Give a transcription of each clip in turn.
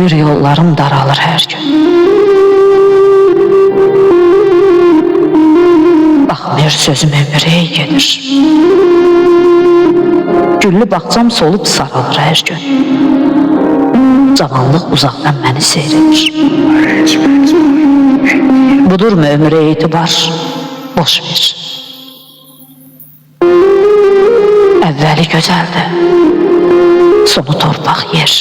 ömür yollarım daralır her gün. Baxmır sözüm ömrəyə gedir. Güllü bağçam solub saralır her gün. Cavanlıq uzaqdan məni seyr edir. Budurmu ömrə etibar? Boş ver. Əvvəli gözəldir, sonu torpaq yer.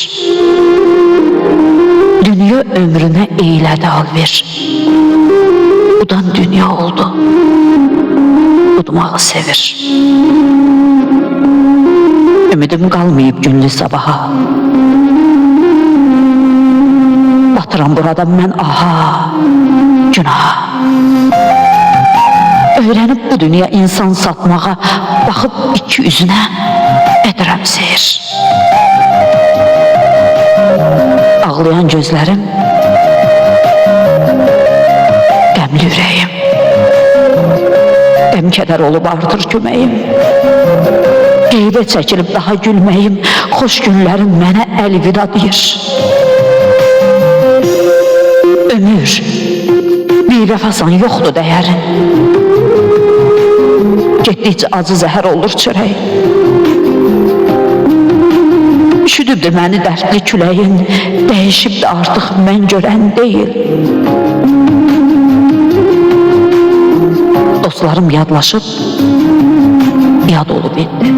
Dünya ömrünə eylədi alver. Udan dünya oldu, udmağı sevir. Ümidim qalmayıb günlü sabaha. Batıram burada mən aha, günaha. Öyrənib bu dünya insan satmağa, baxıb iki üzünə edirəm seyir. Ağlayan gözlərim, qəmli ürəyim. Qəm kədər olub artır köməyim. Qeybə çəkilib daha gülməyim, xoş günlərim mənə əlvida deyir. Ömür, bir vəfasan yoxdur dəyərin. Getdikcə acı zəhər olur çörək. Üşüdübdür məni dərdli küləyin, dəyişibdir artıq mən görən deyil. Dostlarım yadlaşıb, yad olub indi.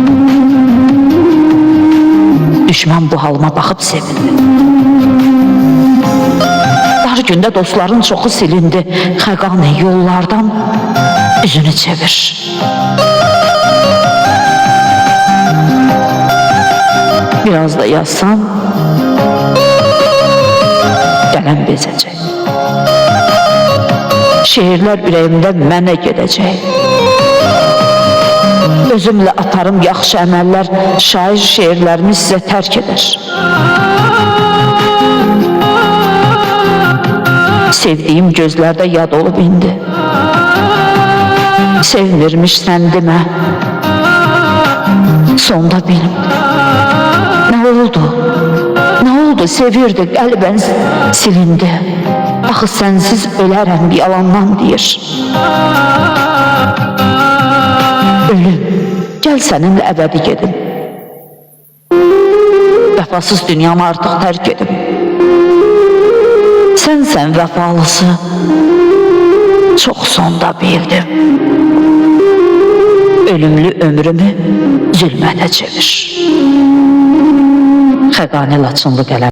Düşmən bu halıma baxıb sevindi. Dar gündə dostların çoxu silindi. Xəqani yollardan üzünü çevir. Biraz da yazsam, gələn bezəcək. Şehirlər ürəyimdə mənə gedəcək. Özümlə atarım yaxşı əməllər, şair şeirlərimi sizə tərk edər. Sevdiyim gözlərdə yad olub indi. Sevmirmişsən demə, sonda bilim. Nə oldu? Nə oldu? Sevirdi, qəlbən silindi. Axı sənsiz ölərəm yalandan deyir. Ölüm, gəl səninlə əbədi gedim. Vəfasız dünyamı artıq tərk edim. Sənsən vəfalısı, çox sonda bildim. Ölümlü ömrümü zülmətə çevir. Xəqani Laçınlı qələm.